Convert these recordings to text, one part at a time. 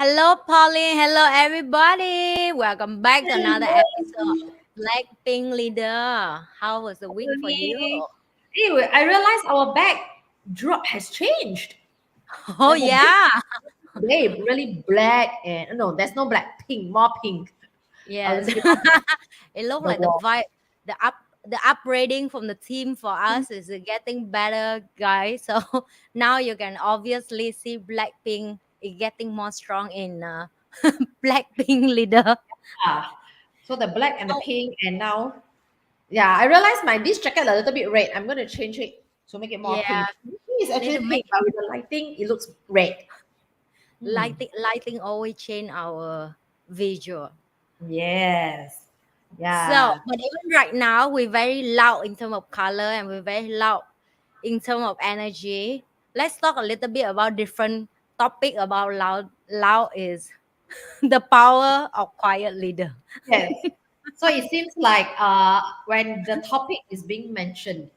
Hello, Pauline. Hello, everybody. Welcome back to another episode of BlackPink Leader. How was the week for you? Anyway, I realized our backdrop has changed. Oh, There's a yeah. big, really black and no, there's no black, pink, more pink. A Yes. little bit of It looks the like the wall. vibe, the upgrading from the team for us is getting better, guys. So now you can obviously see BlackPink is getting more strong in BlackPink Leader. Ah, so the black and the Oh, pink, and now, yeah, I realized this jacket a little bit red. I'm gonna change it to make it more yeah. pink. It's Need actually to make pink, but with the lighting, it looks red. Hmm. lighting always change our visual. Yes. So, Yeah. but even right now, we're very loud in terms of color and we're very loud in terms of energy. Let's talk a little bit about different topic about loud. Loud is the power of quiet leader. Yes. So it seems like when the topic is being mentioned,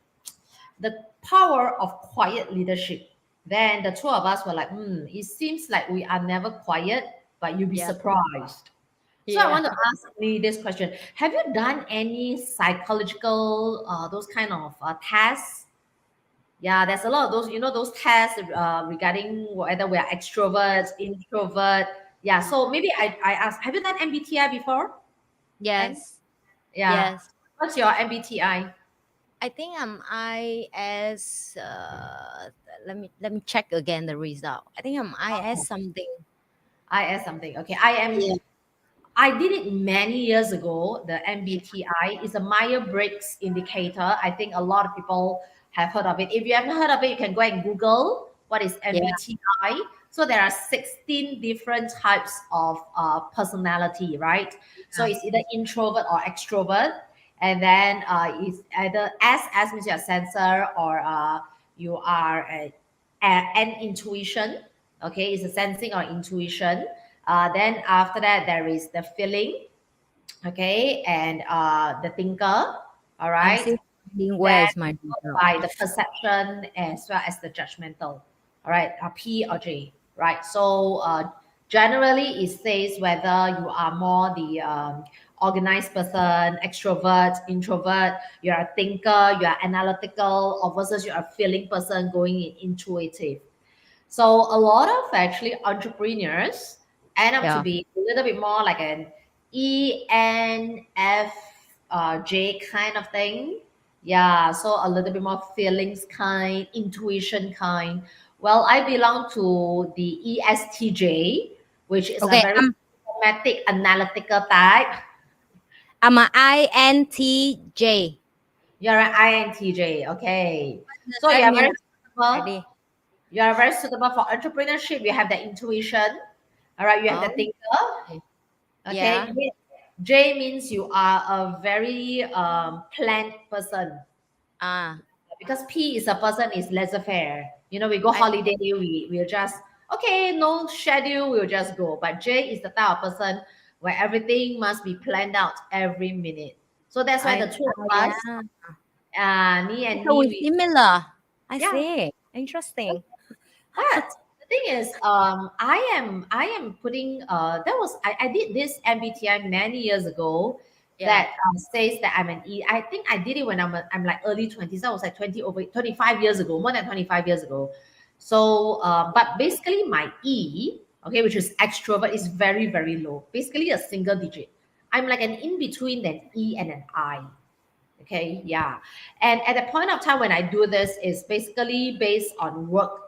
the power of quiet leadership, then the two of us were like, it seems like we are never quiet, but you'll be Yeah, surprised. So I yeah. want to ask me this question. Have you done any psychological, those kind of tests? Yeah, there's a lot of those, those tests regarding whether we are extroverts, introvert. Yeah, so maybe I ask, have you done MBTI before? And Yes, yeah, yes. what's your MBTI? I think IS. Let me check again the result. I think I'm IS something. IS something. Okay, I am. Yeah, I did it many years ago. The MBTI is a Myers-Briggs indicator. I think a lot of people have heard of it. If you haven't heard of it, you can go and Google what is yeah, MBTI. So there are 16 different types of personality, right? So yeah. it's either introvert or extrovert. And then it's either S means you're a sensor, or you are an intuition. Okay, it's a sensing or intuition. Then after that, there is the feeling, okay, and the thinker, all I'm right. still finding where Then is my result. by the perception as well as the judgmental, all right, P or J, right? So generally, it says whether you are more the organized person, extrovert, introvert, you're a thinker, you're analytical, or versus you're a feeling person going in intuitive. So a lot of actually entrepreneurs end up to Yeah. be a little bit more like an ENFJ kind of thing. Yeah, so a little bit more feelings kind, intuition kind. Well, I belong to the ESTJ, which is a Okay. very systematic, analytical type. I'm a INTJ. You're an INTJ, okay. So That you are means very suitable. ready. You are very suitable for entrepreneurship. You have the intuition. All right, you have the Oh, thinker. yeah. Okay. J means you are a very planned person, Ah, because P is a person is laissez-faire. We go I holiday, we'll just okay, no schedule, we'll just go. But J is the type of person where everything must be planned out every minute. So that's why the two oh of us, yeah. me and So me, we're we similar. I yeah. see. Interesting. But the thing is, I am putting that was I did this MBTI many years ago Yeah. that says that I'm an E. I think I did it when I'm like early 20s. That was like 25 years ago, more than 25 years ago. So but basically my E, okay, which is extrovert, is very, very low. Basically a single digit. I'm like an in between an E and an I. Okay, yeah. And at the point of time when I do this is basically based on work.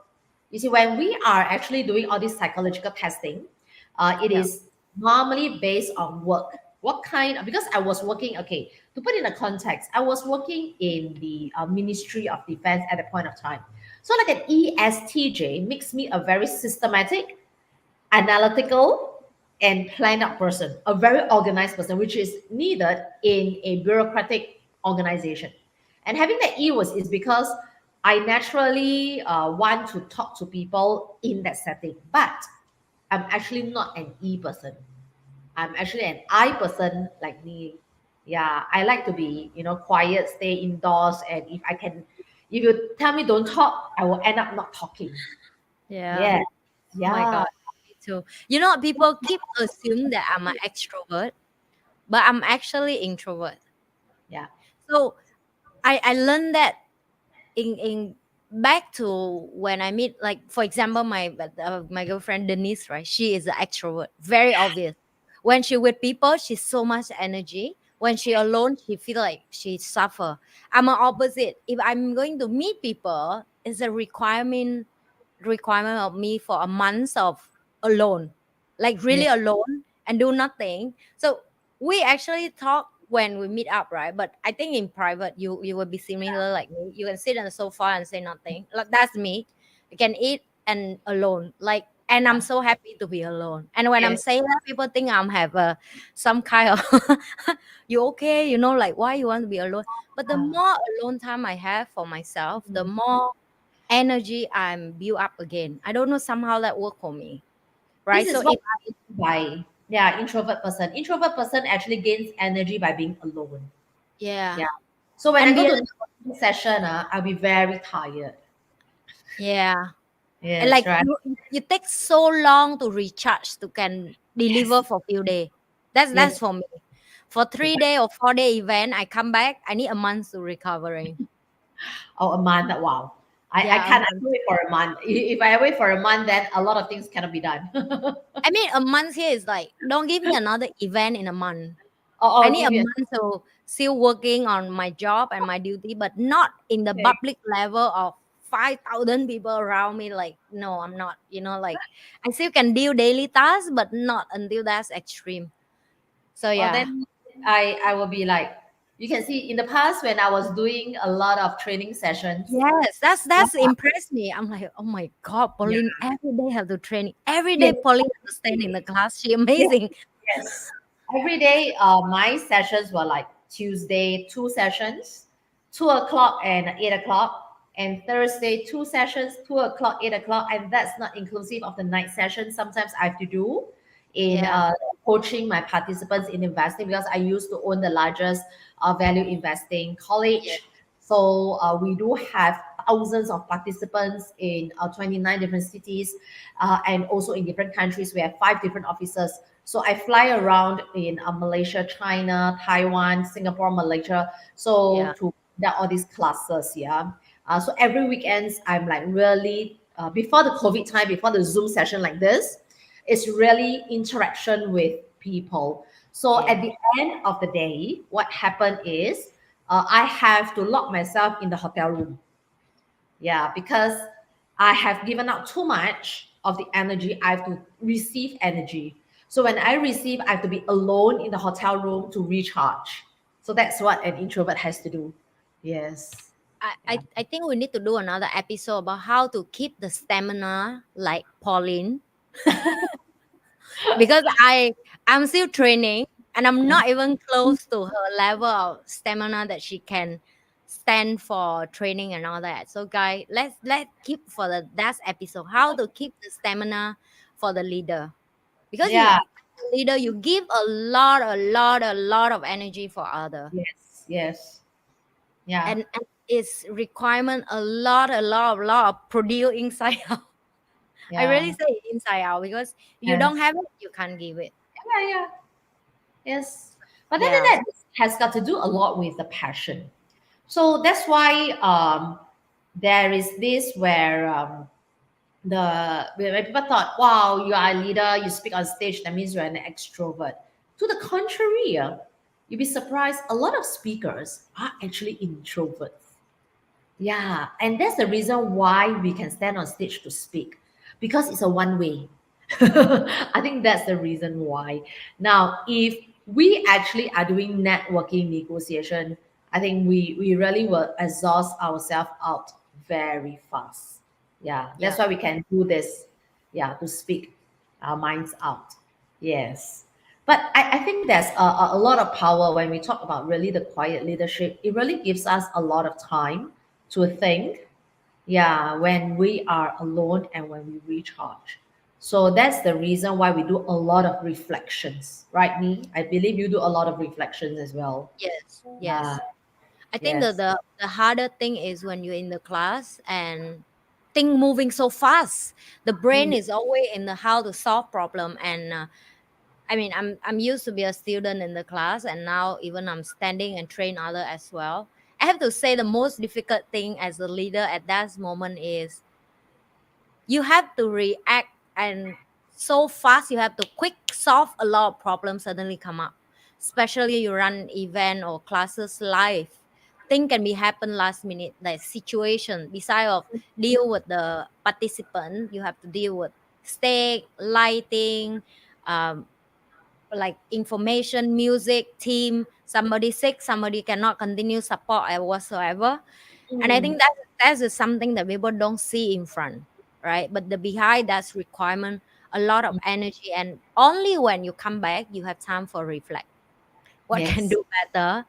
You see, when we are actually doing all this psychological testing, it Yeah. is normally based on work. What kind of, because I was working, okay, to put in a context, I was working in the Ministry of Defense at the point of time. So like an ESTJ makes me a very systematic, analytical, and planned out person, a very organized person, which is needed in a bureaucratic organization. And having that E was is because I naturally want to talk to people in that setting, but I'm actually not an E person. I'm actually an I person like me. Yeah, I like to be, quiet, stay indoors, and if you tell me don't talk, I will end up not talking. Yeah. Yeah, Oh my yeah. God. Me too. You know, people keep assuming that I'm an extrovert, but I'm actually introvert. Yeah. So I learned that in back to when I meet, like for example, my girlfriend Denise, right? She is an extrovert, very obvious. When she with people, she's so much energy. When she alone, she feel like she suffer. I'm an opposite. If I'm going to meet people, it's a requirement of me for a month of alone, like Yeah. really alone and do nothing. So we actually talk when we meet up, right? But I think in private, you will be similar like me. You can sit on the sofa and say nothing. Like that's me. You can eat and alone. Like, and I'm so happy to be alone. And when I'm Yes. saying that, people think I'm have some kind of you okay, you know, like why you want to be alone. But the Uh, more alone time I have for myself, the more energy I'm built up again. I don't know, somehow that work for me, this right? So is what if I mean by, yeah, introvert person. Introvert person actually gains energy by being alone. yeah, Yeah. So when I and go be to networking session, I'll be very tired. yeah, and Yes, like right. you take so long to recharge to can deliver Yes. for few days. That's Yes. for me. For 3 day or 4 day event, I come back. I need a month to recovering. Oh, a month. Wow. I Yeah, a can't month. wait for a month. If I wait for a month, then a lot of things cannot be done. I mean, a month here is like don't give me another event in a month. I I'll need give a you month to still working on my job and my duty, but not in the okay. public level of 5,000 people around me. Like, no, I'm not. You know, like I still can do daily tasks, but not until that's extreme. So Well, yeah, then I will be like, you can see in the past when I was doing a lot of training sessions. yes, Yeah. that's impressed me. I'm like, oh my god, Yeah. Pauline every day have to training. Every day Yes. Pauline has to stand in the class. She Yes. amazing. Yes. Every day, my sessions were like Tuesday, two sessions, 2 o'clock and 8 o'clock, and Thursday, two sessions, 2 o'clock, 8 o'clock, and that's not inclusive of the night sessions. Sometimes I have to do in Yeah, coaching my participants in investing because I used to own the largest value investing yeah, college. So we do have thousands of participants in 29 different cities and also in different countries. We have 5 different offices. So I fly around in Malaysia, China, Taiwan, Singapore, Malaysia. So yeah, to conduct all these classes, yeah. So every weekends, I'm like really before the COVID time, before the Zoom session like this, it's really interaction with people. So yeah, at the end of the day, what happened is I have to lock myself in the hotel room. Yeah, because I have given out too much of the energy. I have to receive energy. So when I receive, I have to be alone in the hotel room to recharge. So that's what an introvert has to do. Yes. I, Yeah. I think we need to do another episode about how to keep the stamina like Pauline, because I'm still training and I'm not even close to her level of stamina that she can stand for training and all that. So guys, let's keep for the that's episode how to keep the stamina for the leader, because you Yeah. leader you give a lot of energy for other, Yes. Yes. Yeah. and it's requirement a lot of produce inside out. I really Yeah. say inside out because you don't Yes. have it, you can't give it. Yeah. Yeah. Yes. But then Yeah. that has got to do a lot with the passion. So that's why there is this where where people thought, wow, you are a leader, you speak on stage, that means you're an extrovert. To the contrary, you'd be surprised, a lot of speakers are actually introverts. Yeah, and that's the reason why we can stand on stage to speak because it's a one way. I think that's the reason why. Now, if we actually are doing networking negotiation, I think we really will exhaust ourselves out very fast. Yeah, that's Yeah. why we can do this. Yeah, to speak our minds out. Yes. But I think there's a lot of power when we talk about really the quiet leadership. It really gives us a lot of time to think, yeah, when we are alone and when we recharge. So that's the reason why we do a lot of reflections, right, me? I believe you do a lot of reflections as well. Yes. Uh, Yes. I think yes. the harder thing is when you're in the class and thing moving so fast. The brain Mm. is always in the how to solve problem. And I mean, I'm used to be a student in the class, and now even I'm standing and train other as well. I have to say the most difficult thing as a leader at that moment is you have to react, and so fast you have to quick solve a lot of problems suddenly come up, especially you run event or classes live. Thing can be happen last minute, like situation beside of deal with the participant, you have to deal with stake lighting, um, like information, music, team, somebody sick, somebody cannot continue support or whatsoever. And I Mm. think that is something that people don't see in front, right? But the behind that's requirement a lot of energy, and only when you come back you have time for reflect. What can Yes. do better?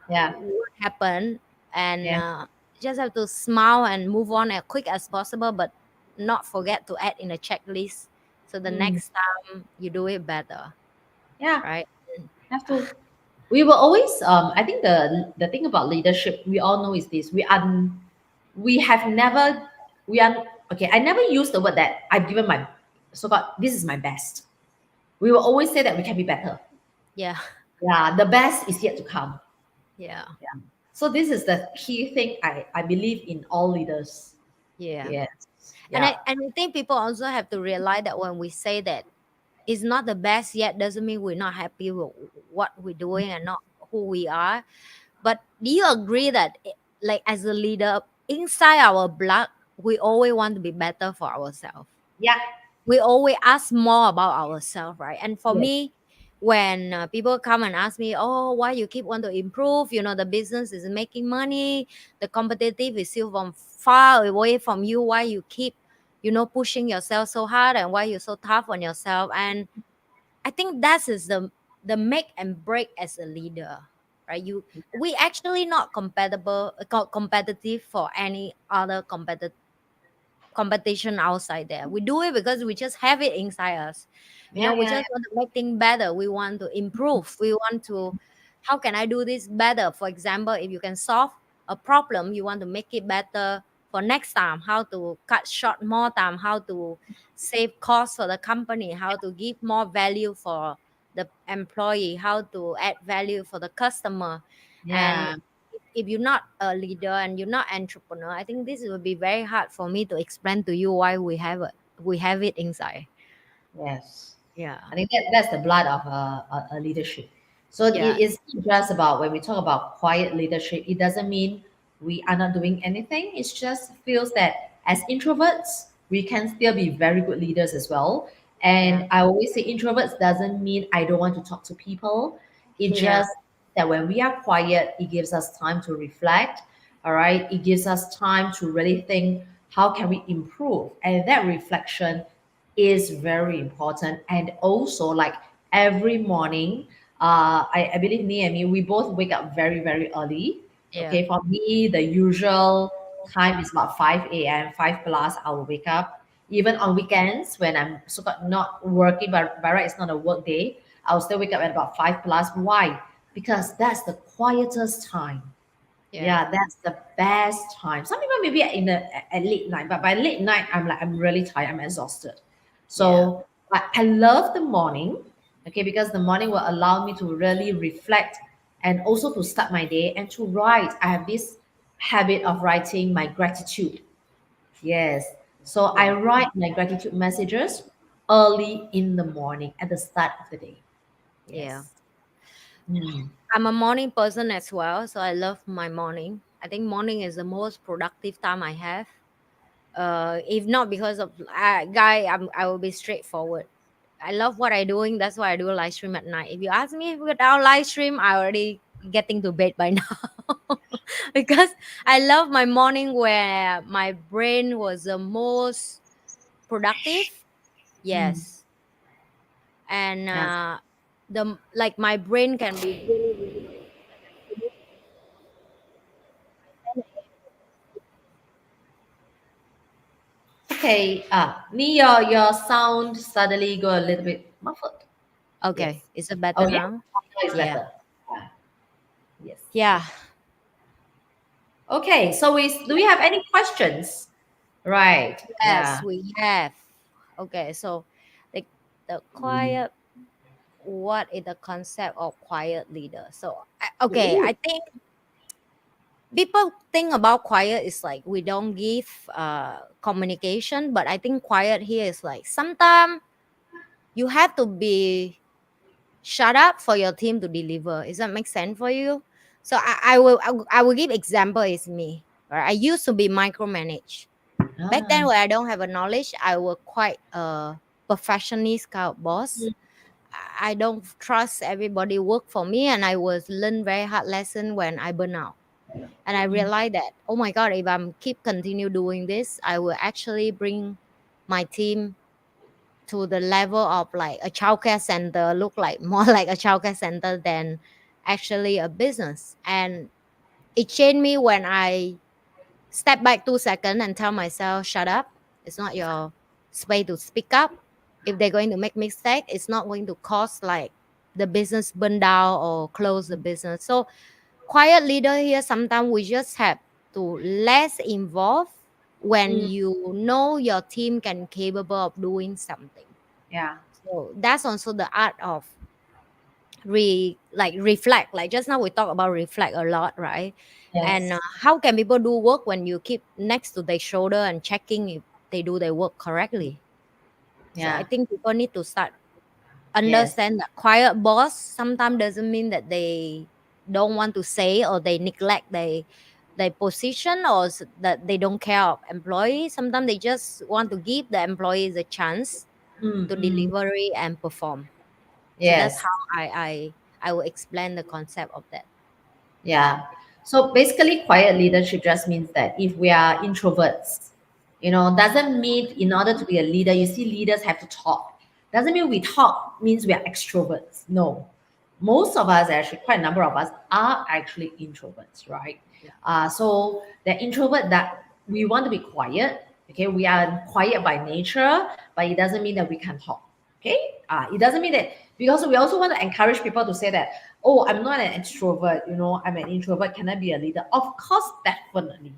Yeah. What happened? And Yeah. just have to smile and move on as quick as possible, but not forget to add in a checklist so the Mm. next time you do it better, Yeah. right? Have to. We will always. I think the thing about leadership we all know is this: we have never. We are okay. I never use the word that I've given my so called this is my best. We will always say that we can be better. Yeah. Yeah, the best is yet to come. Yeah. Yeah. So this is the key thing I believe in all leaders. Yeah. Yes. And Yeah. I think people also have to realize that when we say that it's not the best yet doesn't mean we're not happy with what we're doing and not who we are. But do you agree that like as a leader, inside our blood, we always want to be better for ourselves? Yeah. We always ask more about ourselves, right? And for Yes. me, when people come and ask me, oh, why you keep want to improve, the business is making money, the competitive is still from far away from you, why you keep pushing yourself so hard, and why you're so tough on yourself. And I think that is the make and break as a leader, right? We actually not competitive for any other competition outside there. We do it because we just have it inside us. Yeah. We Yeah. just want to make things better. We want to improve. We want to, how can I do this better? For example, if you can solve a problem, you want to make it better for next time, how to cut short more time, how to save costs for the company, how to give more value for the employee, how to add value for the customer. And Yeah. if you're not a leader and you're not entrepreneur, I think this will be very hard for me to explain to you why we have it inside. Yes. Yeah. I think that's the blood of a leadership. So Yeah. it's not just about when we talk about quiet leadership, it doesn't mean we are not doing anything. It just feels that as introverts, we can still be very good leaders as well. Yeah. And I always say introverts doesn't mean I don't want to talk to people. It Yeah. just that when we are quiet, it gives us time to reflect. All right. It gives us time to really think how can we improve. And that reflection is very important. And also, like every morning, I believe me and me, we both wake up very, very early. Yeah. Okay, for me, the usual time is about 5 a.m., 5 plus, I will wake up. Even on weekends, when I'm so called not working, but by right, it's not a work day, I'll still wake up at about 5 plus. Why? Because that's the quietest time. Yeah. Yeah, that's the best time. Some people maybe at late night, but by late night, I'm really tired. I'm exhausted. Yeah. So I love the morning, okay, because the morning will allow me to really reflect and also to start my day and to write. I have this habit of writing my gratitude. Yes. So I Yeah. write my gratitude messages early in the morning at the start of the day. Yeah. Yes. Mm. I'm a morning person as well, so I love my morning. I think morning is the most productive time I have. If not because of guy, I will be straightforward. I love what I doing. That's why I do a live stream at night. If you ask me without live stream, I already getting to bed by now. Because I love my morning where my brain was the most productive. Mm. Yes. And Yeah. the like my brain can be really, really like I finish by 10 a.m. Okay, your sound suddenly go a little bit muffled. Yes. Okay, is it better Oh yeah, now? now it's Yeah. better. Yeah. Yes. Yeah. Okay, so do we have any questions? Right. Yes, Yeah. we have. Okay, so the quiet, what is the concept of quiet leader? So okay, Ooh. I think people think about quiet is like we don't give communication, but I think quiet here is like sometimes you have to be shut up for your team to deliver. Does that make sense for you? So I will give example is me. Right? I used to be micromanaged. Back then Ah. when I don't have a knowledge, I was quite a perfectionist kind of boss. I don't trust everybody work for me, and I was learn very hard lesson when I burn out. And I Mm, realized that, oh my god, if I'm keep continue doing this, I will actually bring my team to the level of like a childcare center, look like more like a childcare center than actually a business. And it changed me when I step back 2 seconds and tell myself, shut up. It's not your space to speak up. If they're going to make mistake, it's not going to cause like the business burn down or close the business. So quiet leader here, sometimes we just have to less involve when mm, you know your team can capable of doing something. yeah. So that's also the art of reflect. Like just now we talk about reflect a lot, right? And Yes. how can people do work when you keep next to their shoulder and checking if they do their work correctly? So I Yeah. think people need to start Yes. understand that quiet boss sometimes doesn't mean that they don't want to say or they neglect their position or that they don't care of employees. Sometimes they just want to give the employees a chance Mm, to mm. delivery and perform. So that's Yes. how I will explain the concept of that. Yeah. So basically, quiet leadership just means that if we are introverts, doesn't mean in order to be a leader, you see, leaders have to talk. Doesn't mean we talk means we are extroverts. No. Most of us, actually, quite a number of us, are actually introverts, right? Yeah. So the introvert that we want to be quiet, okay, we are quiet by nature, but it doesn't mean that we can talk. Okay, it doesn't mean that, because we also want to encourage people to say that, oh, I'm not an extrovert, I'm an introvert. Can I be a leader? Of course, definitely.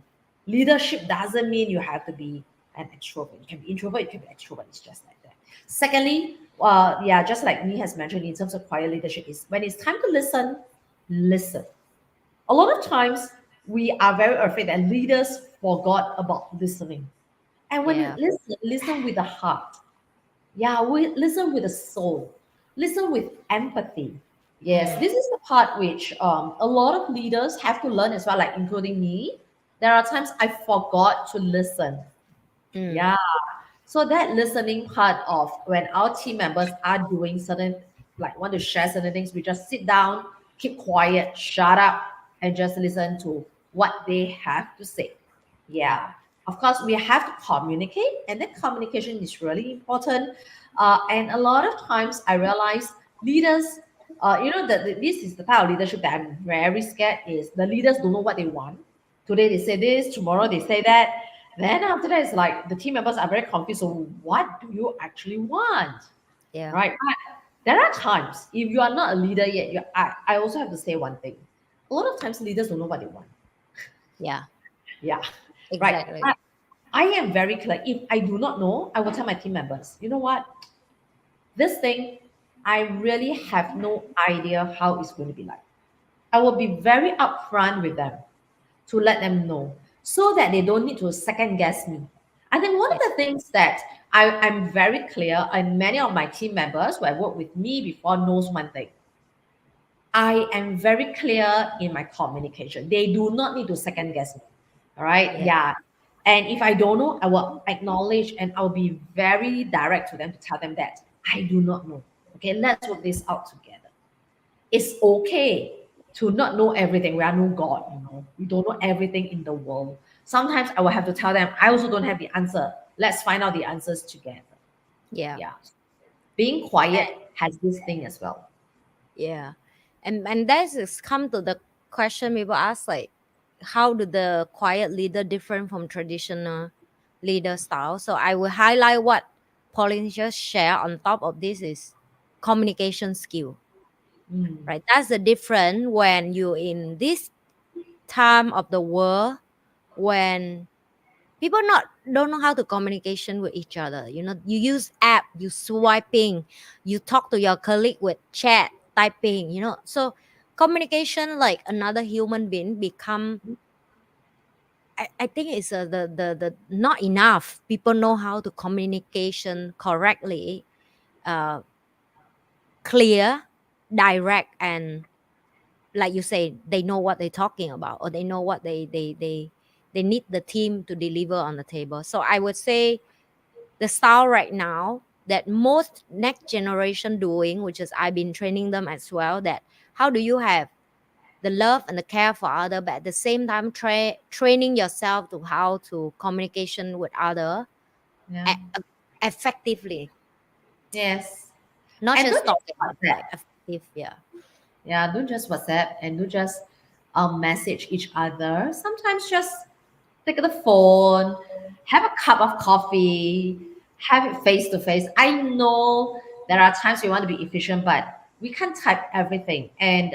Leadership doesn't mean you have to be an extrovert. You can be introvert, you can be extrovert. It's just like that. Secondly, yeah, just like me has mentioned in terms of quiet leadership, is when it's time to listen, listen. A lot of times we are very afraid that leaders forgot about listening. And when you Yeah. listen, listen with the heart. Yeah, we listen with the soul, listen with empathy. Yes, Mm, this is the part which a lot of leaders have to learn as well, like including me. There are times I forgot to listen. mm, Yeah, so that listening part of when our team members are doing certain, like want to share certain things, we just sit down, keep quiet, shut up, and just listen to what they have to say. yeah. Yeah, of course, we have to communicate, and that communication is really important. And a lot of times, I realize leaders, that this is the type of leadership that I'm very scared, is the leaders don't know what they want. Today they say this, tomorrow they say that. Then after that, it's like the team members are very confused. So what do you actually want? Yeah. Right? There are times if you are not a leader yet, I also have to say one thing. A lot of times leaders don't know what they want. Yeah. Yeah. Right. Exactly. I am very clear. If I do not know, I will tell my team members, you know what? This thing, I really have no idea how it's going to be like. I will be very upfront with them to let them know so that they don't need to second guess me. I think one of Yeah. the things that I'm very clear, and many of my team members who have worked with me before knows one thing. I am very clear in my communication. They do not need to second guess me. All right. Yeah. Yeah. And if I don't know, I will acknowledge and I'll be very direct to them to tell them that I do not know. Okay, let's work this out together. It's okay to not know everything. We are no God. We don't know everything in the world. Sometimes I will have to tell them, I also don't have the answer. Let's find out the answers together. Yeah. Yeah. Being quiet has this thing as well. Yeah. And that is come to the question people ask like how do the quiet leader different from traditional leader style? So I will highlight what Pauline just shared on top of this is communication skill. Mm, Right? That's the difference when you in this time of the world when people not don't know how to communication with each other. You know, you use app, you swiping, you talk to your colleague with chat typing, you know. So communication like another human being become, I think it's the not enough people know how to communication correctly, uh clear, direct, and like you say, they know what they're talking about, or they know what they need the team to deliver on the table. So I would say the style right now that most next generation doing, which is I've been training them as well, that how do you have the love and the care for other, but at the same time training yourself to how to communication with other Yeah. effectively, Yes. not And just don't just talking, but WhatsApp. like effective. Yeah. Yeah, don't just WhatsApp and don't just message each other. Sometimes just take the phone, have a cup of coffee, have it face to face. I know there are times we want to be efficient, but we can't type everything. And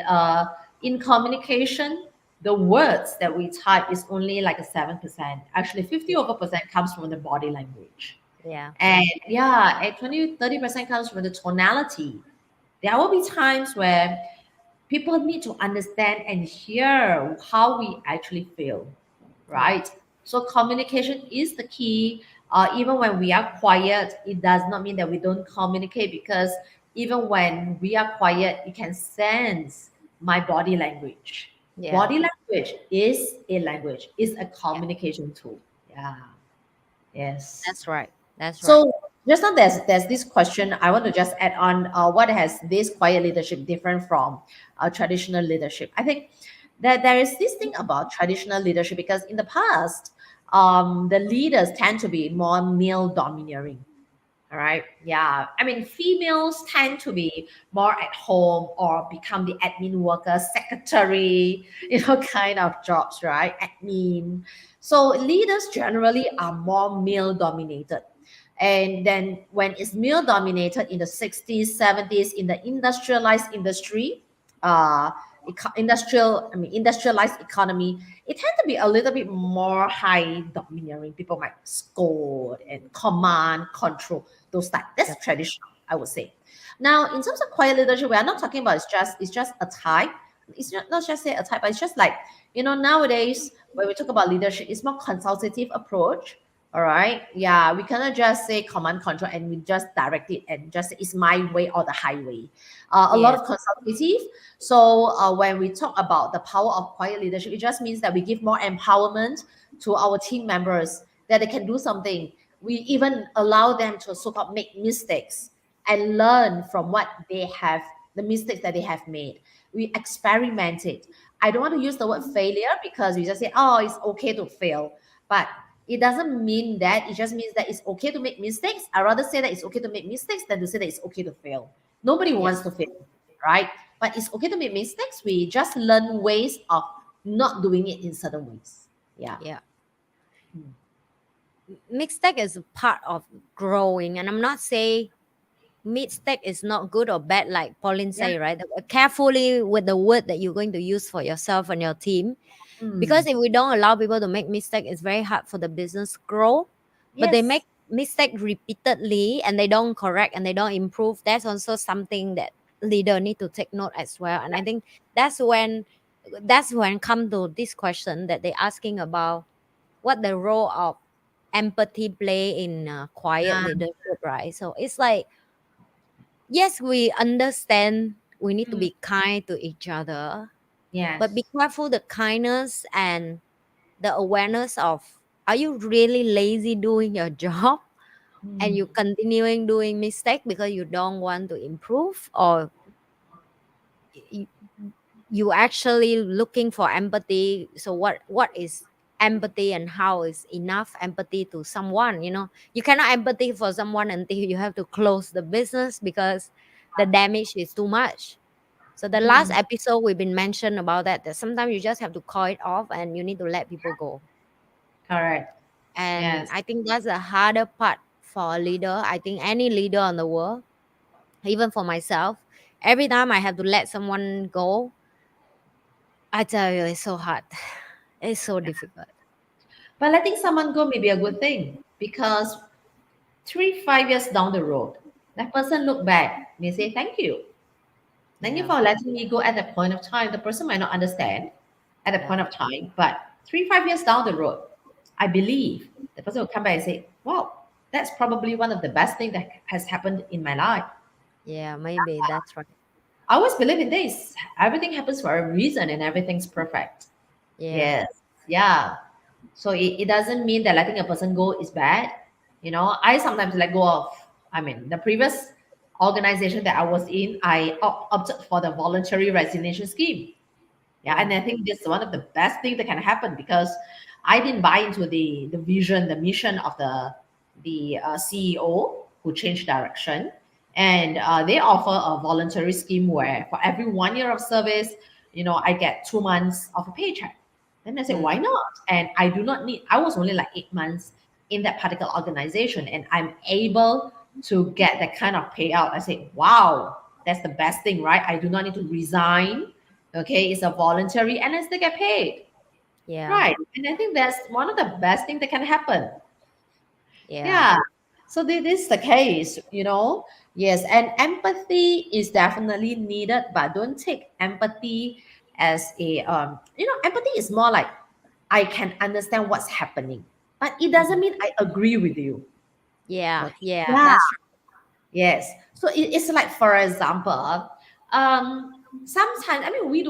in communication, the words that we type is only like a 7%. Actually, 50 over percent comes from the body language. Yeah. And yeah, and 20-30% comes from the tonality. There will be times where people need to understand and hear how we actually feel, Yeah. right? So communication is the key. Even when we are quiet, it does not mean that we don't communicate, because even when we are quiet, you can sense my body language. Yeah. Body language is a language, is a Yeah. communication tool. Yeah. Yes. That's right. That's right. So just now there's this question I want to just add on. What has this quiet leadership different from traditional leadership? I think that there is this thing about traditional leadership, because in the past, the leaders tend to be more male domineering. All right. Yeah. I mean, females tend to be more at home or become the admin worker, secretary, kind of jobs, right? Admin. So leaders generally are more male dominated. And then when it's male dominated in the 60s, 70s, in the industrialized industry, uh, industrialized economy, it tends to be a little bit more high domineering. People might scold and command, control those type. That's Yep. traditional, I would say. Now, in terms of quiet leadership, we are not talking about it's just a type. It's not just say a type, but it's just like, nowadays when we talk about leadership, it's more consultative approach. All right. Yeah, we cannot just say command control and we just direct it and just say it's my way or the highway. A lot Yes. of consultative. So when we talk about the power of quiet leadership, it just means that we give more empowerment to our team members, that they can do something. We even allow them to so-called make mistakes and learn from what they have, the mistakes that they have made. We experiment it. I don't want to use the word failure, because we just say, oh, it's okay to fail. But it doesn't mean that. It just means that it's okay to make mistakes. I rather say that it's okay to make mistakes than to say that it's okay to fail. Nobody Yeah. wants to fail, right? But it's okay to make mistakes. We just learn ways of not doing it in certain ways. Yeah. Yeah. Mm. Mistake is a part of growing, and I'm not saying mistake is not good or bad, like Pauline Yeah. say, right? Carefully with the word that you're going to use for yourself and your team, Mm. because if we don't allow people to make mistake, it's very hard for the business grow. But they Yes. make mistake repeatedly and they don't correct and they don't improve. That's also something that leader need to take note as well. And I think that's when come to this question that they're asking about, what the role of empathy play in quiet Yeah. leadership, right? So it's like, yes, we understand we need to Mm. be kind to each other, but be Yes. careful the kindness and the awareness of, are you really lazy doing your job and Mm. you continuing doing mistake because you don't want to improve, or y- you actually looking for empathy. So what is empathy, and how is enough empathy to someone? You cannot empathy for someone until you have to close the business, because the damage is too much. So the last Mm. episode we've been mentioned about that sometimes you just have to call it off and you need to let people go. Correct. And Yes. I think that's the harder part for a leader. I think any leader on the world, even for myself, every time I have to let someone go, I tell you, it's so hard. It's so difficult. But letting someone go may be a good thing because 3, 5 years down the road, that person look back may say, "Thank you. Thank you Yeah. for letting me go at that point of time." The person might not understand at that Yeah. point of time, but 3, 5 years down the road, I believe the person will come back and say, "Wow, that's probably one of the best things that has happened in my life." Yeah, maybe that's right. I always believe in this. Everything happens for a reason and everything's perfect. Yeah. Yes. Yeah. So it doesn't mean that letting a person go is bad. I sometimes let go of, the previous organization that I was in, I opted for the voluntary resignation scheme. Yeah, and Mm. I think this is one of the best things that can happen because I didn't buy into the vision, the mission of the CEO who changed direction, and they offer a voluntary scheme where for every 1 year of service, I get 2 months of a paycheck. Then I said, why Mm. not? And I do not need. I was only like 8 months in that particular organization, and I'm able to get that kind of payout. I said, wow, that's the best thing, right? I do not need to resign. Okay, it's a voluntary and I still get paid. Yeah. Right. And I think that's one of the best things that can happen. Yeah. Yeah. So this is the case. Yes, and empathy is definitely needed, but don't take empathy as empathy is more like I can understand what's happening, but it doesn't Mm. mean I agree with you. Yeah. Okay. Yeah. Yeah. That's right. Yes. So it's like, for example, sometimes, we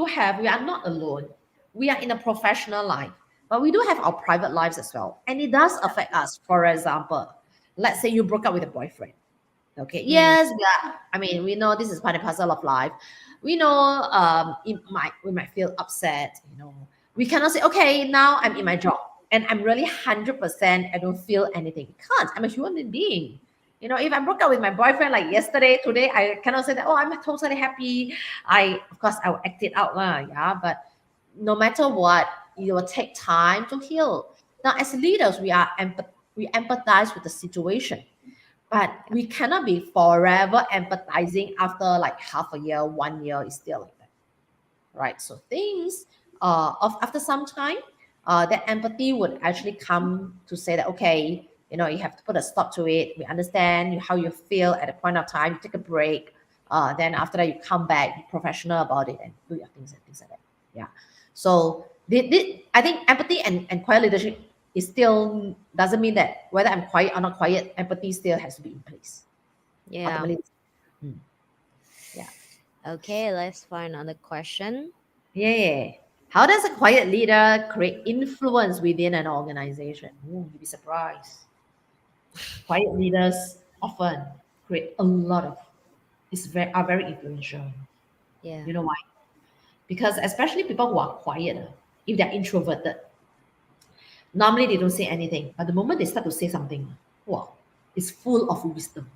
are not alone. We are in a professional life, but we do have our private lives as well. And it does affect us. For example, let's say you broke up with a boyfriend. Okay. Mm. Yes, we know this is part and parcel of life. We know we might feel upset. We cannot say, okay, now I'm in my job and I'm really 100%, I don't feel anything. Can't. I'm a human being. If I broke up with my boyfriend like yesterday, today, I cannot say that, oh, I'm totally happy. Of course, I will act it out, lah, yeah. But no matter what, it will take time to heal. Now, as leaders, we empathize with the situation, but we cannot be forever empathizing after like half a year, 1 year is still like that, right? So things of after some time, that empathy would actually come to say that, okay, you have to put a stop to it. We understand how you feel at a point of time. You take a break. Then after that, you come back, be professional about it, and do your things and things like that. Yeah. So I think empathy and quiet leadership is still doesn't mean that whether I'm quiet or not quiet, empathy still has to be in place. Yeah. Ultimately, mm, yeah. Okay. Let's find another question. Yeah. How does a quiet leader create influence within an organization? Ooh, you'd be surprised. Quiet leaders often create a lot of are very influential. Yeah. You know why? Because especially people who are quiet, if they're introverted, normally they don't say anything. But the moment they start to say something, wow, it's full of wisdom.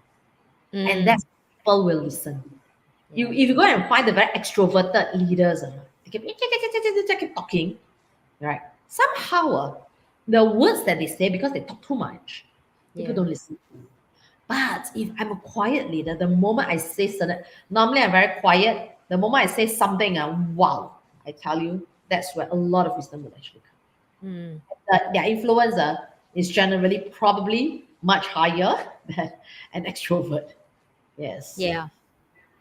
And Mm. that's people will listen. You Yeah. if you go and find the very extroverted leaders, they keep talking, right? Somehow, the words that they say, because they talk too much, people Yeah. don't listen. But if I'm a quiet leader, the moment I say certain, normally I'm very quiet. The moment I say something, wow, I tell you, that's where a lot of wisdom will actually come. Mm. Their influencer is generally probably much higher than an extrovert. Yes. Yeah.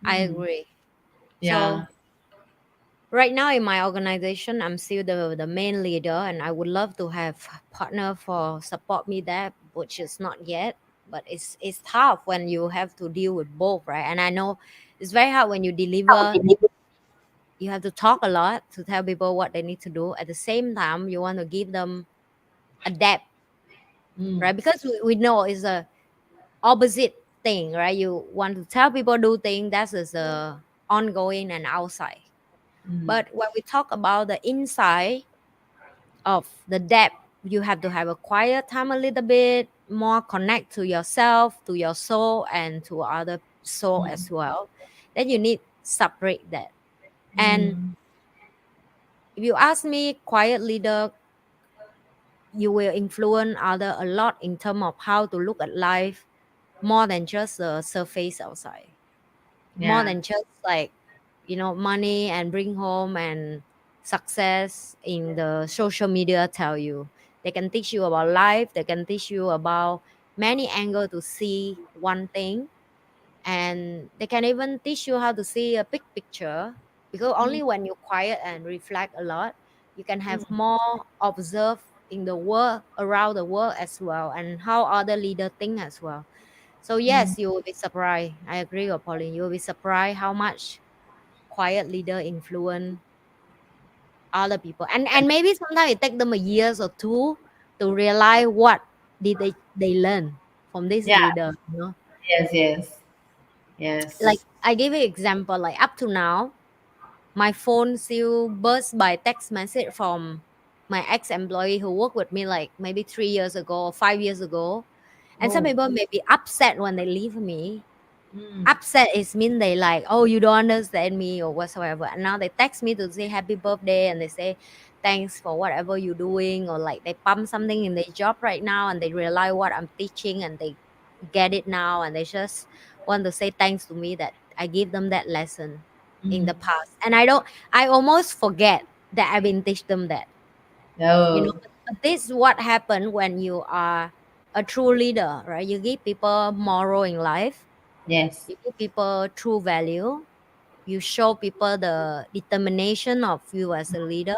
I agree. So Yeah. right now in my organization, I'm still the main leader, and I would love to have partner for support me there, which is not yet. But it's tough when you have to deal with both, right? And I know it's very hard when you deliver. You have to talk a lot to tell people what they need to do. At the same time, you want to give them a depth, Mm, right? Because we know it's a opposite thing, right? You want to tell people do things that is ongoing and outside. mm, But when we talk about the inside of the depth, you have to have a quiet time a little bit, more connect to yourself, to your soul, and to other soul mm, as well. Then you need separate that. And mm, if you ask me, quiet leader, you will influence other a lot in terms of how to look at life more than just the surface outside, more yeah. than just like money and bring home and success in the social media tell you. They can teach you about life. They can teach you about many angles to see one thing, and they can even teach you how to see a big picture, because Mm, only when you quiet and reflect a lot, you can have mm, more observe in the world, around the world as well, and how other leader think as well. So mm. yes, you will be surprised. I agree with Pauline. You will be surprised how much quiet leader influence other people, and maybe sometimes it take them a years or two to realize what did they learn from this Yeah. leader. You know, Yes. Yes. like Yes. I give you example. Like up to now, my phone still burst by text message from my ex-employee who worked with me like maybe 3 years ago or 5 years ago. And some Oh. people may be upset when they leave me. Mm, Upset is mean they like, oh, you don't understand me or whatsoever. And now they text me to say happy birthday, and they say thanks for whatever you're doing, or like they pump something in their job right now and they realize what I'm teaching and they get it now, and they just want to say thanks to me that I gave them that lesson in the mm. past. And I almost forget that I've been teach them that. You know, Oh. but this is what happened when you are a true leader, right? You give people moral in life, Yes. you give people true value, you show people the determination of you as a leader.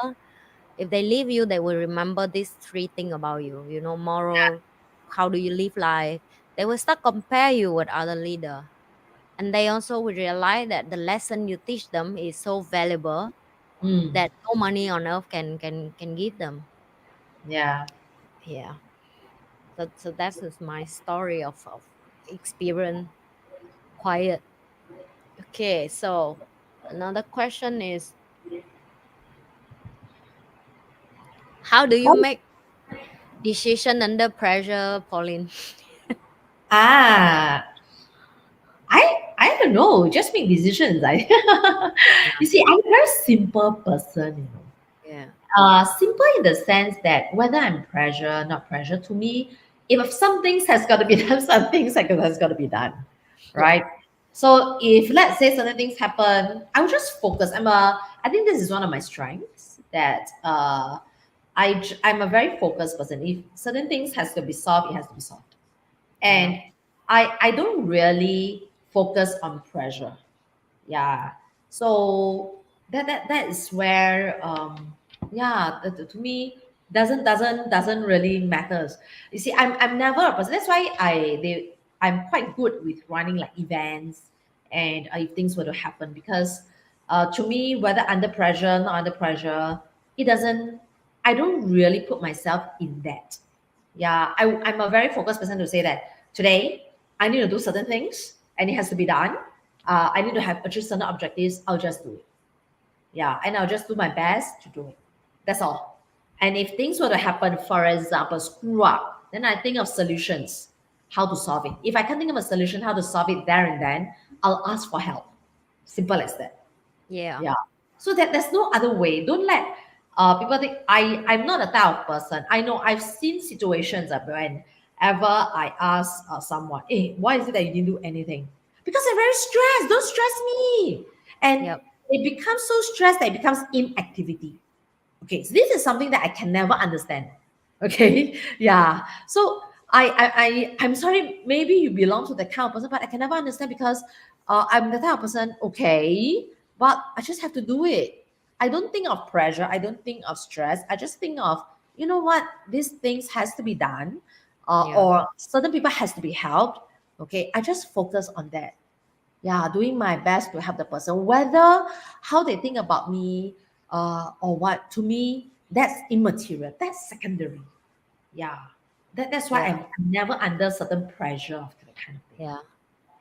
If they leave you, they will remember these three things about you. You know, moral, how do you live life? They will start compare you with other leader, and they also will realize that the lesson you teach them is so valuable Mm. that no money on earth can give them. Yeah. Yeah. So that's just my story of experience quiet. Okay, so another question is, how do you make decision under pressure, Pauline? Ah, I don't know. Just make decisions. I you see, I'm a very simple person. Yeah. Simple in the sense that whether I'm pressure, not pressure, to me, if some things has got to be done, some things has got to be done, Yeah. right? So if let's say certain things happen, I will just focus. I think this is one of my strengths that I'm a very focused person. If certain things has to be solved, it has to be solved, Yeah. and I don't really focus on pressure. Yeah, so that is where yeah, to me doesn't really matters. You see, I'm never a person. That's why I'm quite good with running like events, and if things were to happen, because to me, whether under pressure, not under pressure, it doesn't, I don't really put myself in that. Yeah, I'm a very focused person to say that today I need to do certain things and it has to be done. I need to have achieve certain objectives. I'll just do it. Yeah, and I'll just do my best to do it. That's all. And if things were to happen, for example, screw up, then I think of solutions, how to solve it. If I can't think of a solution, how to solve it there and then, I'll ask for help. Simple as that. Yeah. Yeah. So that there's no other way. Don't let people think I'm not a type of person. I know I've seen situations whenever I ask someone, hey, why is it that you didn't do anything? Because I'm very stressed. Don't stress me. And Yep. it becomes so stressed that it becomes inactivity. Okay, so this is something that I can never understand. Okay, yeah. So I'm sorry. Maybe you belong to that kind of person, but I can never understand because I'm the type of person. Okay, but I just have to do it. I don't think of pressure. I don't think of stress. I just think of, you know what, these things has to be done, Yeah. or certain people has to be helped. Okay, I just focus on that. Yeah, doing my best to help the person, whether how they think about me, or what, to me that's immaterial, that's secondary. Yeah, that's why Yeah. I'm never under certain pressure of that kind of thing. Yeah.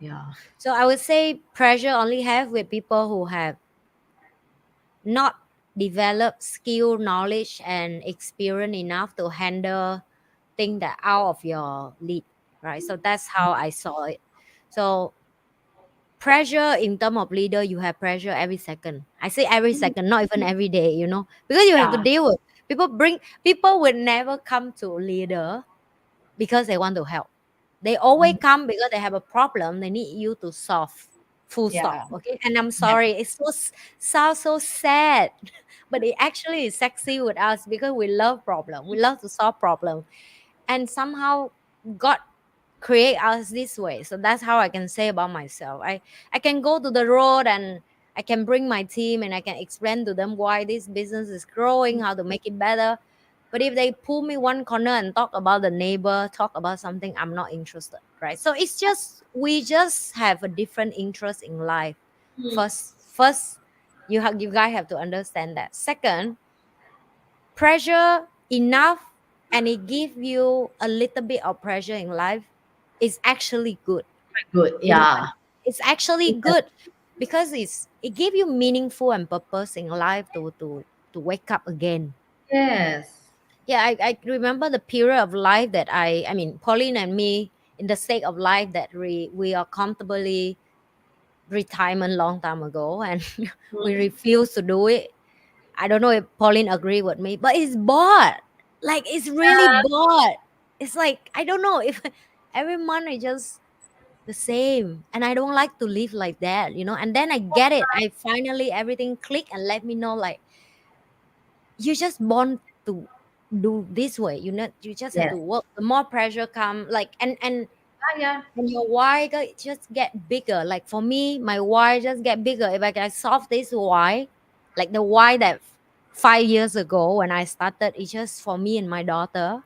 Yeah. So I would say pressure only have with people who have not developed skill, knowledge, and experience enough to handle things that out of your lead, right? So that's how I saw it. So pressure in term of leader, you have pressure every second. I say every second, not even every day, you know, because you have to Yeah. deal with people will never come to leader because they want to help. They always Mm, come because they have a problem they need you to solve. Full stop. yeah. Okay. And I'm Yeah. sorry, it's sounds so sad. but it actually is sexy with us because we love problem. We love to solve problem, and somehow God create us this way. So that's how I can say about myself. I can go to the road and I can bring my team and I can explain to them why this business is growing, how to make it better. But if they pull me one corner and talk about the neighbor, talk about something, I'm not interested, right? So it's just we just have a different interest in life. Mm. First, you guys have to understand that. Second, pressure enough and it give you a little bit of pressure in life is actually good. Good. You know, Yeah. it's actually Yes. good because it give you meaningful and purpose in life to wake up again. Yes. Yeah, I remember the period of life that I mean Pauline and me in the state of life that we are comfortably retirement long time ago and we Mm. refuse to do it. I don't know if Pauline agree with me, but it's bored. Like it's really bored. It's like I don't know if every month I just the same, and I don't like to live like that, you know. And then I get it. I finally everything click and let me know like you just born to do this way. You just have Yes. to work. The more pressure come, like Ah, yeah. and your why just get bigger. Like for me, my why just get bigger. If I can solve this why, like the why that 5 years ago when I started, it's just for me and my daughter.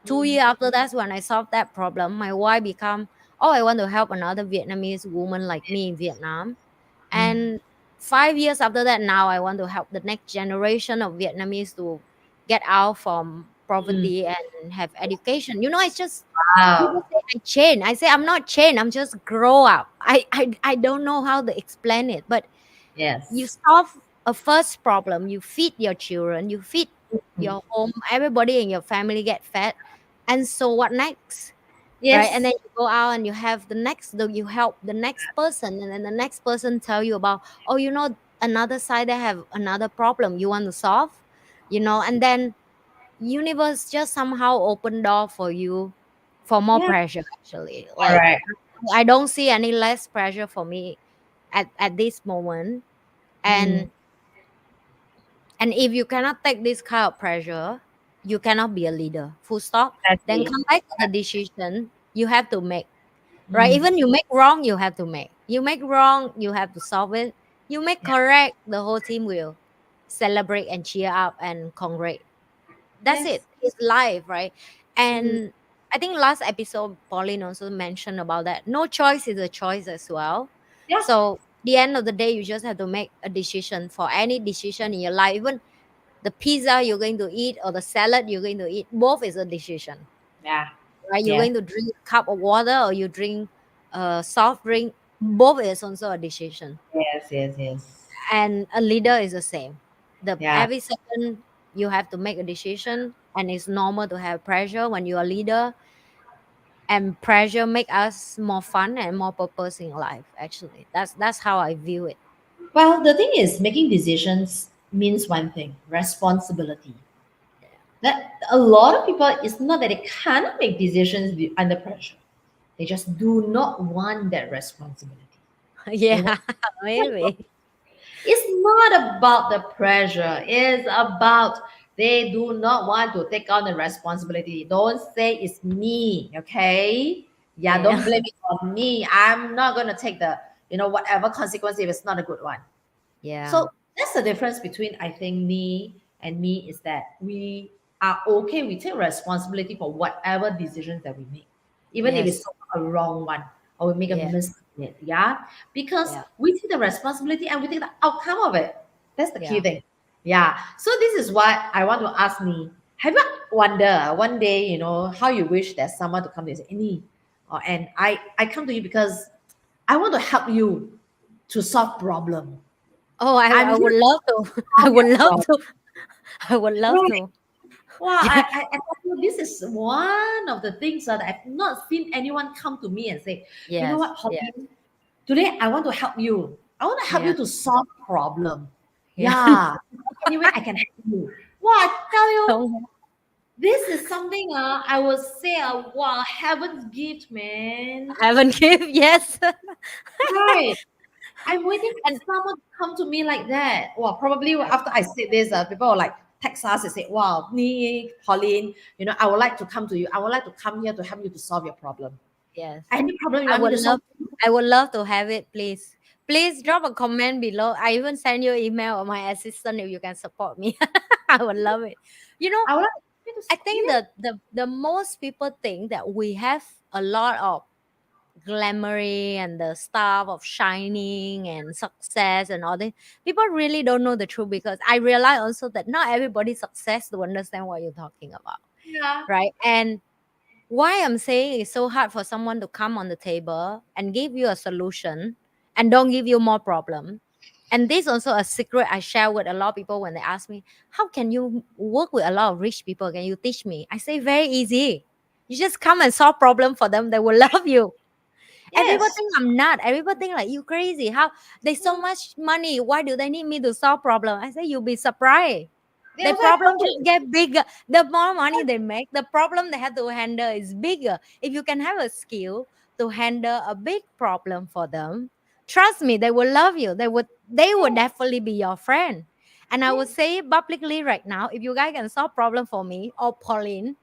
Two Mm. years after that's when I solved that problem. My why become, oh, I want to help another Vietnamese woman like me in Vietnam. Mm. And 5 years after that, now I want to help the next generation of Vietnamese to get out from Mm. poverty and have education. It's just people Wow. say I change. I say I'm not change. I'm just grow up. I don't know how to explain it, but you Yes. solve a first problem. You feed your children. You feed Mm. your home. Everybody in your family get fed. And so what next? Right, and Yes. then you go out and you have you help the next person, and then the next person tell you about, oh, another side they have another problem you want to solve, and then universe just somehow open door for you for more Yeah. pressure actually. Like Correct. I don't see any less pressure for me at this moment. Mm. And if you cannot take this kind of pressure, you cannot be a leader, full stop. That's Then it. come back to the decision you have to make. Right, Mm. even you make wrong, you make wrong, you have to solve it. You make Yeah. correct, the whole team will celebrate and cheer up and congratulate. That's it. Yes. It's life, right? Mm. And I think last episode Pauline also mentioned about that no choice is a choice as well. Yeah. So the end of the day you just have to make a decision for any decision in your life. Even the pizza you're going to eat or the salad you're going to eat, both is a decision, Yeah. right? You're Yes. going to drink a cup of water or you drink a soft drink, both is also a decision. Yes. Yes. Yes. And a leader is the same. The Yeah. every second you have to make a decision, and it's normal to have pressure when you're a leader. And pressure make us more fun and more purpose in life. Actually, that's how I view it. Well, the thing is, making decisions means one thing: responsibility. That a lot of people, it's not that they cannot make decisions under pressure. They just do not want that responsibility. They want Yeah, maybe. It's not about the pressure. It's about they do not want to take on the responsibility. Don't say it's me, okay? Yeah, Yeah, don't blame it on me. I'm not gonna take the whatever consequence if it's not a good one. yeah, So that's the difference between I think me is that we are okay. We take responsibility for whatever decisions that we make, even if it's yes, a wrong one or we make a yeah, mistake. Yeah, because yeah, we take the responsibility and we take the outcome of it. That's the key yeah. thing. Yeah. So this is what I want to ask me. Have you wonder one day, how you wish there's someone to come to you and say, "Ni," and I come to you because I want to help you to solve problem. Oh, I'm I here would to love to. I solve would your love problem. to. I would love Right. to. Wow, Yeah, I tell you, this is one of the things that I've not seen anyone come to me and say, you know yes, what, yeah, Pauline, today I want to help you. I want to help yeah, you to solve problem. yeah. Yeah. Anyway, I can help you. Wow, I tell you, Don't this is something I would say, wow, heaven's gift, man. haven't give. Yes. Right. I'm waiting for And someone to come to me like that. Well, probably yes, after I said this, people will like text us and say, "Wow, me, Pauline, I would like to come to you. I would like to come here to help you to solve your problem. yes. Any problem you I want me would to solve?" love I would love to have it, please. Please drop a comment below. I even send you email or my assistant if you can support me. I would love it. You know, I would like you to I solve. think Yeah. that the most people think that we have a lot of glamoury and the stuff of shining and success and all this. People really don't know the truth, because I realize also that not everybody success to understand what you're talking about, Yeah. right? And why I'm saying it's so hard for someone to come on the table and give you a solution and don't give you more problem. And this also a secret I share with a lot of people when they ask me, how can you work with a lot of rich people? Can you teach me? I say very easy. You just come and solve problem for them. They will love you. Everybody Yes. think I'm not. Everybody think like you crazy. How there's so Mm. much money? Why do they need me to solve problem? I say you'll be surprised. They The also have problem just purpose. get bigger. The more money they make, the problem they have to handle is bigger. If you can have a skill to handle a big problem for them, trust me, they will love you. They would Yeah. definitely be your friend. And I Yeah. would say publicly right now, if you guys can solve problem for me or Pauline,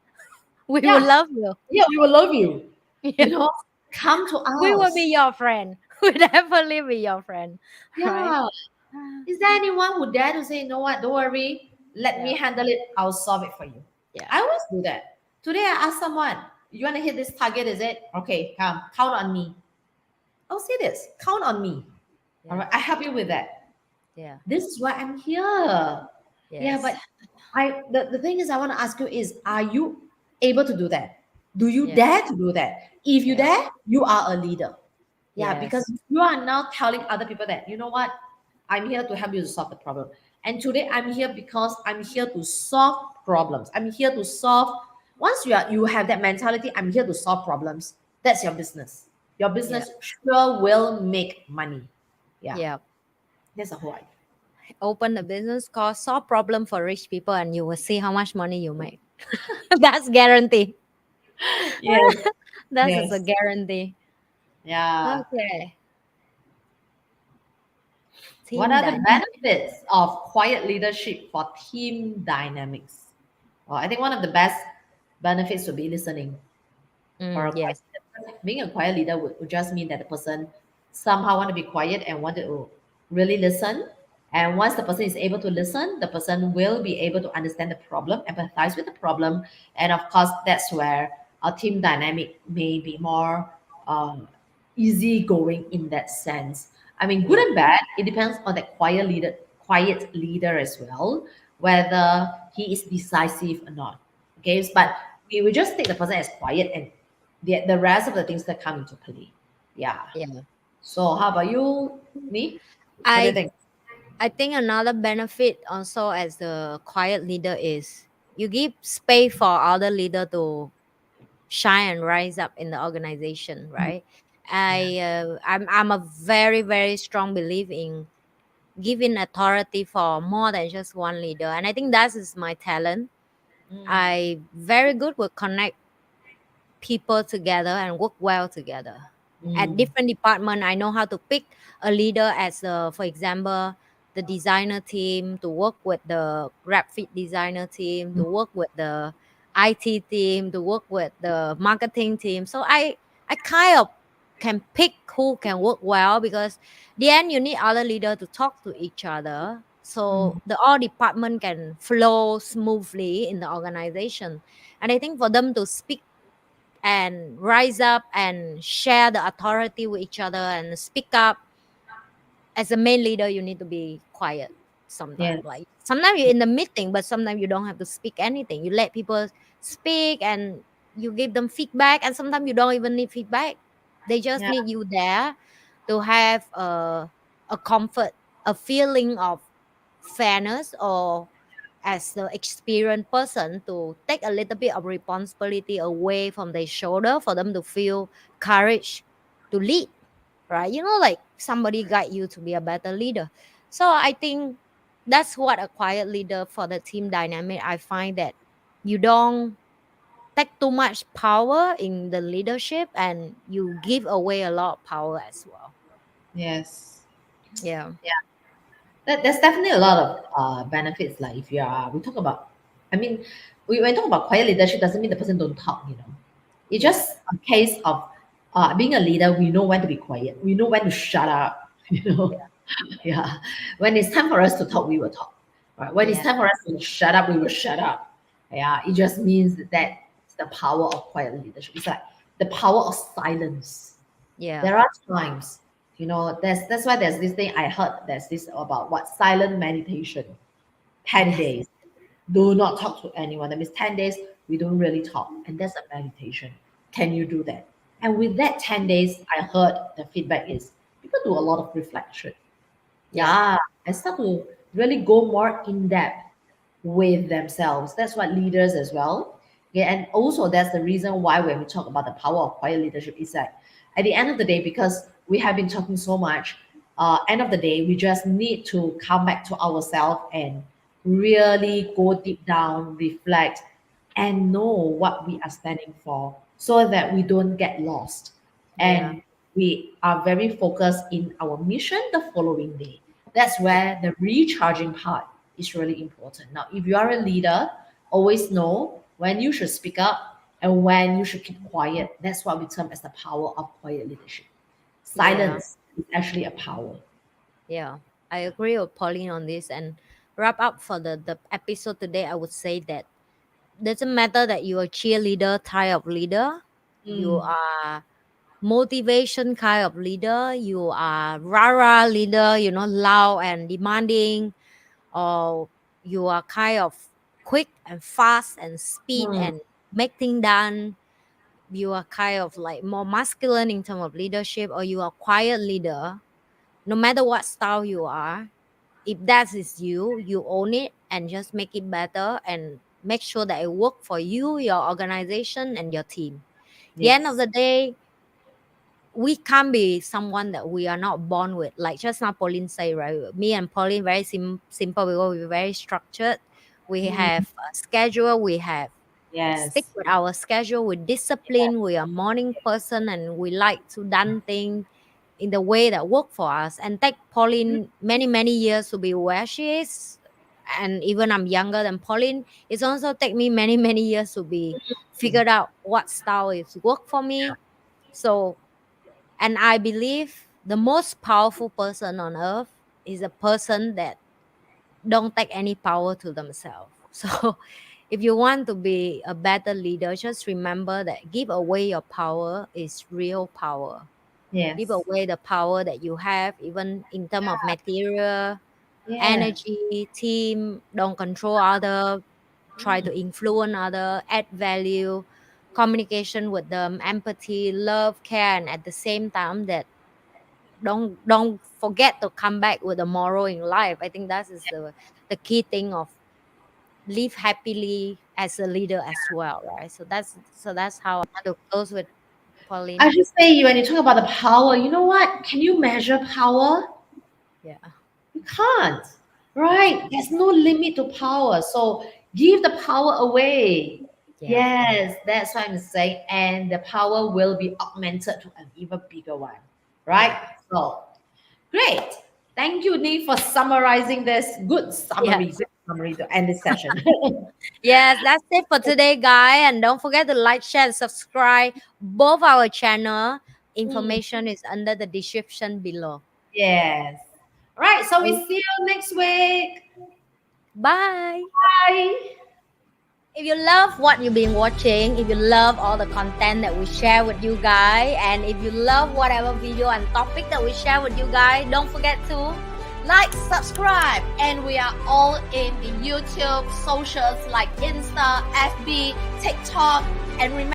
we will Yeah. love you. Yeah. We will love you. Yeah. You know, come to We will us. be your friend. We definitely be your friend, right? Yeah. Ah, Is there anyone who dare to say, you know what, don't worry, let me yeah, handle it, I'll solve it for you? yeah, I always do that. Today I asked someone, you want to hit this target, is it? Okay, come, count on me. I'll say this, count on me. All right, I yes, help you with that. yeah, This is why I'm here. Yeah, yes, but the thing is I want to ask you is, are you able to do that? Do you yeah, dare to do that? If you yeah, dare, you are a leader. Yeah, because yes, you are now telling other people that, you know what, I'm here to help you to solve the problem. And today I'm here because I'm here to solve problems. I'm here to solve. Once you have that mentality, I'm here to solve problems. That's your business. Your yeah, business sure will make money. Yeah, yeah. that's the whole idea. Open a business called Solve Problem for Rich People, and you will see how much money you make. That's guarantee. Yes, That is a yes, guarantee. yeah. Okay. What Team are the dynamic. benefits of quiet leadership for team dynamics? Well, I think one of the best benefits would be listening. For a quiet Yes. leader, being a quiet leader would just mean that the person somehow want to be quiet and want to really listen. And once the person is able to listen, the person will be able to understand the problem, empathize with the problem, and of course, that's where our team dynamic may be more um, easygoing in that sense. I mean, good Yeah. and bad. It depends on that quiet leader as well, whether he is decisive or not. Okay, but we will just take the person as quiet and the rest of the things that come into play. Yeah. Yeah. So how about you, me? What do you I think? I think another benefit also as the quiet leader is you give space for other leader to shine and rise up in the organization, Mm. right? Yeah. I'm a very very strong belief in giving authority for more than just one leader, and I think that is my talent. Mm. I very good with connect people together and work well together. At Mm. different department, I know how to pick a leader as for example, the designer team to work with the graphic designer team, to work with the IT team, to work with the marketing team. So I kind of can pick who can work well, because the end you need other leader to talk to each other, Mm. so the all department can flow smoothly in the organization. And I think for them to speak and rise up and share the authority with each other and speak up, as a main leader you need to be quiet sometimes. Yes. Like sometimes you're in the meeting, but sometimes you don't have to speak anything. You let people speak and you give them feedback, and sometimes you don't even need feedback. They just Yeah. need you there to have a comfort, a feeling of fairness, or as the experienced person to take a little bit of responsibility away from their shoulder for them to feel courage to lead, right? Like somebody guide you to be a better leader. So I think that's what a quiet leader for the team dynamic. I find that you don't take too much power in the leadership, and you give away a lot of power as well. Yes. Yeah. There's definitely a lot of benefits. Like if we talk about, I mean, when we talk about quiet leadership, doesn't mean the person don't talk. It's Yeah. just a case of being a leader. We know when to be quiet. We know when to shut up. Yeah. When it's time for us to talk, we will talk. Right. When it's Yeah. time for us to shut up, we will shut up. Yeah. It just means that it's the power of quiet leadership. It's like the power of silence. Yeah. There are times, that's why there's this thing I heard. There's this about what silent meditation. 10 Yes. days. Do not talk to anyone. That means 10 days we don't really talk. And that's a meditation. Can you do that? And with that 10 days, I heard the feedback is people do a lot of reflection. Yeah. Yeah, and start to really go more in depth with themselves. That's what leaders as well. Yeah, and also that's the reason why when we talk about the power of quiet leadership is that at the end of the day, because we have been talking so much, end of the day, we just need to come back to ourselves and really go deep down, reflect, and know what we are standing for so that we don't get lost. Yeah. And we are very focused in our mission the following day. That's where the recharging part is really important. Now, if you are a leader, always know when you should speak up and when you should keep quiet. That's what we term as the power of quiet leadership. Yeah. Silence is actually a power. Yeah. I agree with Pauline on this. And wrap up for the episode today, I would say that doesn't matter that you're a cheerleader type of leader, you Mm, are motivation kind of leader, you are rah-rah leader, loud and demanding, or you are kind of quick and fast and speed mm, and make things done, you are kind of like more masculine in terms of leadership, or you are quiet leader. No matter what style you are, if that is you own it and just make it better and make sure that it work for you, your organization, and your team. The end of yes. the day, we can't be someone that we are not born with. Like just now Pauline say, right? Me and Pauline very simple because we're very structured. We Mm, have a schedule. We have stick yes. with our schedule. We discipline. We are morning person, and we like to done things in the way that work for us. And take Pauline many years to be where she is. And even I'm younger than Pauline. It's also take me many years to be figured out what style is work for me. So, and I believe the most powerful person on earth is a person that don't take any power to themselves. So if you want to be a better leader, just remember that give away your power is real power. Give Yes. away the power that you have, even in terms of material, Yeah. energy, team. Don't control other, try to Mm, influence other, add value, communication with them, empathy, love, care, and at the same time that don't forget to come back with a moral in life. I think that is the key thing of live happily as a leader as well, right? So that's how I want to close with I Pauline. should say, when you talk about the power, you know what? Can you measure power? Yeah. You can't, right? There's no limit to power. So give the power away. Yeah. Yes, that's what I'm saying. And the power will be augmented to an even bigger one, right? Yeah. So great. Thank you, Ni, for summarizing this. Yeah. Good summary to end this session. Yes, that's it for today, guys. And don't forget to like, share, and subscribe both our channel. Mm, Information is under the description below. yes. All right. So we Thank- see you next week. Bye. Bye. If you love what you've been watching, if you love all the content that we share with you guys, and if you love whatever video and topic that we share with you guys, don't forget to like, subscribe, And we are all in the YouTube socials like Insta, FB, TikTok, and remember